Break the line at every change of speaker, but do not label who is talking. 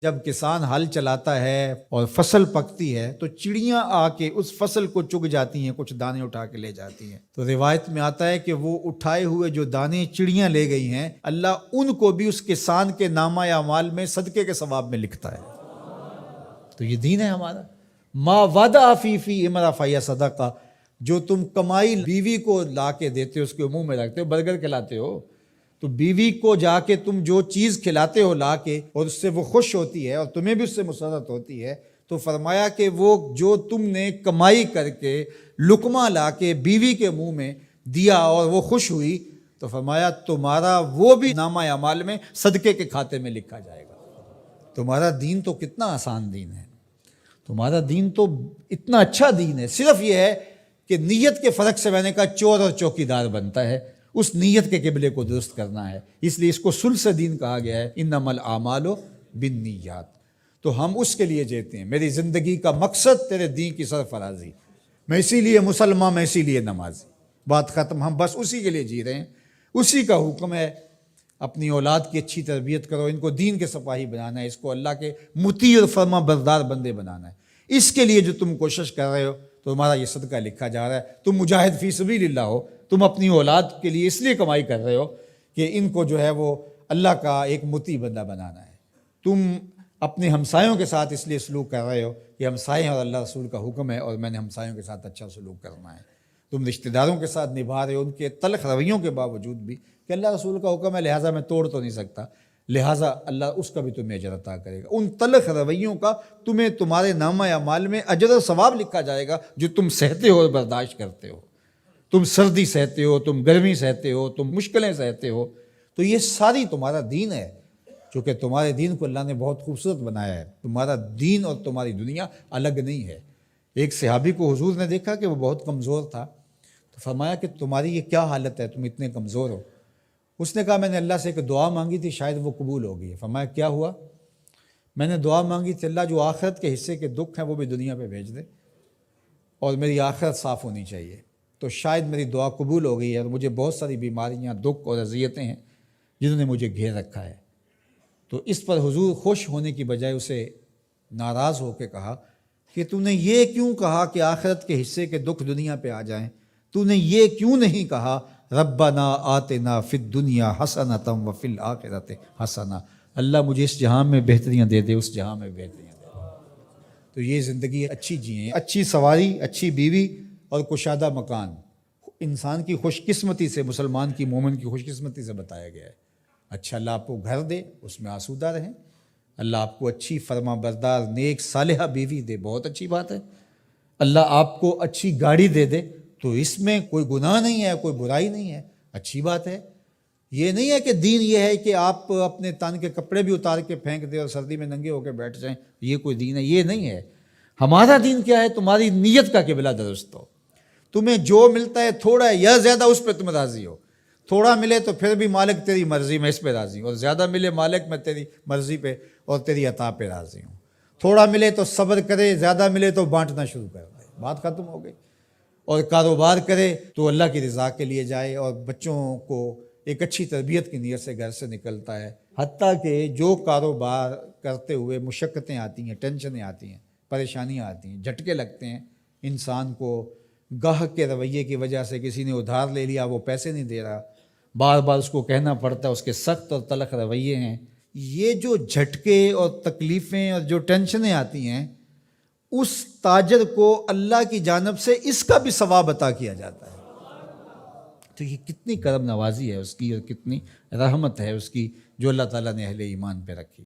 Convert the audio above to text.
جب کسان ہل چلاتا ہے اور فصل پکتی ہے تو چڑیاں آ کے اس فصل کو چگ جاتی ہیں، کچھ دانے اٹھا کے لے جاتی ہیں۔ تو روایت میں آتا ہے کہ وہ اٹھائے ہوئے جو دانے چڑیاں لے گئی ہیں، اللہ ان کو بھی اس کسان کے نامہ اعمال میں صدقے کے ثواب میں لکھتا ہے۔ تو یہ دین ہے ہمارا۔ ما وعدہ فی امرا فیا صدقہ، جو تم کمائی بیوی کو لا کے دیتے ہو، اس کے منہ میں رکھتے ہو، برگر کھلاتے ہو، تو بیوی کو جا کے تم جو چیز کھلاتے ہو لا کے، اور اس سے وہ خوش ہوتی ہے اور تمہیں بھی اس سے مسرت ہوتی ہے، تو فرمایا کہ وہ جو تم نے کمائی کر کے لقمہ لا کے بیوی کے منہ میں دیا اور وہ خوش ہوئی، تو فرمایا تمہارا وہ بھی نامہ اعمال میں صدقے کے کھاتے میں لکھا جائے گا۔ تمہارا دین تو کتنا آسان دین ہے، تمہارا دین تو اتنا اچھا دین ہے۔ صرف یہ ہے کہ نیت کے فرق سے میں نے کہا چور اور چوکیدار بنتا ہے، اس نیت کے قبلے کو درست کرنا ہے، اس لیے اس کو ثلث دین کہا گیا ہے، انما الاعمال بالنیات۔ تو ہم اس کے لیے جیتے ہیں، میری زندگی کا مقصد تیرے دین کی سرفرازی، میں اسی لیے مسلمان، میں اسی لیے نمازی، بات ختم۔ ہم بس اسی کے لیے جی رہے ہیں، اسی کا حکم ہے۔ اپنی اولاد کی اچھی تربیت کرو، ان کو دین کے سپاہی بنانا ہے، اس کو اللہ کے مطیع اور فرما بردار بندے بنانا ہے۔ اس کے لیے جو تم کوشش کر رہے ہو تو تمہارا یہ صدقہ لکھا جا رہا ہے۔ تم مجاہد فی سبیل اللہ ہو، تم اپنی اولاد کے لیے اس لیے کمائی کر رہے ہو کہ ان کو جو ہے وہ اللہ کا ایک مطیع بندہ بنانا ہے۔ تم اپنے ہمسایوں کے ساتھ اس لیے سلوک کر رہے ہو کہ ہمسائے اور اللہ رسول کا حکم ہے اور میں نے ہمسایوں کے ساتھ اچھا سلوک کرنا ہے۔ تم رشتہ داروں کے ساتھ نبھا رہے ہو ان کے تلخ رویوں کے باوجود بھی کہ اللہ رسول کا حکم ہے، لہٰذا میں توڑ تو نہیں سکتا، لہٰذا اللہ اس کا بھی تمہیں اجر عطا کرے گا۔ ان تلخ رویوں کا تمہیں تمہارے نامہ اعمال میں اجر و ثواب لکھا جائے گا جو تم سہتے ہو اور برداشت کرتے ہو۔ تم سردی سہتے ہو، تم گرمی سہتے ہو، تم مشکلیں سہتے ہو، تو یہ ساری تمہارا دین ہے۔ چونکہ تمہارے دین کو اللہ نے بہت خوبصورت بنایا ہے، تمہارا دین اور تمہاری دنیا الگ نہیں ہے۔ ایک صحابی کو حضور نے دیکھا کہ وہ بہت کمزور تھا، تو فرمایا کہ تمہاری یہ کیا حالت ہے، تم اتنے کمزور ہو؟ اس نے کہا میں نے اللہ سے ایک دعا مانگی تھی، شاید وہ قبول ہو گئی ہے۔ فرمایا کیا ہوا؟ میں نے دعا مانگی تھی اللہ جو آخرت کے حصے کے دکھ ہیں وہ بھی دنیا پہ بھیج دے اور میری آخرت صاف ہونی چاہیے، تو شاید میری دعا قبول ہو گئی ہے، اور مجھے بہت ساری بیماریاں، دکھ اور اذیتیں ہیں جنہوں نے مجھے گھیر رکھا ہے۔ تو اس پر حضور خوش ہونے کی بجائے اسے ناراض ہو کے کہا کہ تو نے یہ کیوں کہا کہ آخرت کے حصے کے دکھ دنیا پہ آ جائیں؟ تو نے یہ کیوں نہیں کہا ربنا آتنا فی الدنیا حسنۃ وفی الآخرۃ حسنہ، اللہ مجھے اس جہان میں بہتریاں دے دے، اس جہان میں بہتریاں دے دے۔ تو یہ زندگی اچھی جئیں، اچھی سواری، اچھی بیوی اور کشادہ مکان، انسان کی خوش قسمتی سے، مسلمان کی، مومن کی خوش قسمتی سے بتایا گیا ہے۔ اچھا اللہ آپ کو گھر دے، اس میں آسودہ رہیں، اللہ آپ کو اچھی فرما بردار نیک صالحہ بیوی دے، بہت اچھی بات ہے۔ اللہ آپ کو اچھی گاڑی دے دے تو اس میں کوئی گناہ نہیں ہے، کوئی برائی نہیں ہے، اچھی بات ہے۔ یہ نہیں ہے کہ دین یہ ہے کہ آپ اپنے تن کے کپڑے بھی اتار کے پھینک دیں اور سردی میں ننگے ہو کے بیٹھ جائیں، یہ کوئی دین ہے، یہ نہیں ہے۔ ہمارا دین کیا ہے؟ تمہاری نیت کا قبلہ درست ہو، تمہیں جو ملتا ہے تھوڑا ہے یا زیادہ اس پہ تم راضی ہو۔ تھوڑا ملے تو پھر بھی مالک تیری مرضی میں اس پہ راضی ہوں، اور زیادہ ملے مالک میں تیری مرضی پہ اور تیری عطا پہ راضی ہوں۔ تھوڑا ملے تو صبر کرے، زیادہ ملے تو بانٹنا شروع کر دے، بات ختم ہو گئی۔ اور کاروبار کرے تو اللہ کی رضا کے لیے جائے، اور بچوں کو ایک اچھی تربیت کی نیت سے گھر سے نکلتا ہے۔ حتیٰ کہ جو کاروبار کرتے ہوئے مشقتیں آتی ہیں، ٹینشنیں آتی ہیں، پریشانیاں آتی ہیں، جھٹکے لگتے ہیں انسان کو، گاہک کے رویے کی وجہ سے کسی نے ادھار لے لیا، وہ پیسے نہیں دے رہا، بار بار اس کو کہنا پڑتا ہے، اس کے سخت اور تلخ رویے ہیں، یہ جو جھٹکے اور تکلیفیں اور جو ٹینشنیں آتی ہیں، اس تاجر کو اللہ کی جانب سے اس کا بھی ثواب عطا کیا جاتا ہے۔ تو یہ کتنی کرم نوازی ہے اس کی، اور کتنی رحمت ہے اس کی جو اللہ تعالیٰ نے اہل ایمان پہ رکھی۔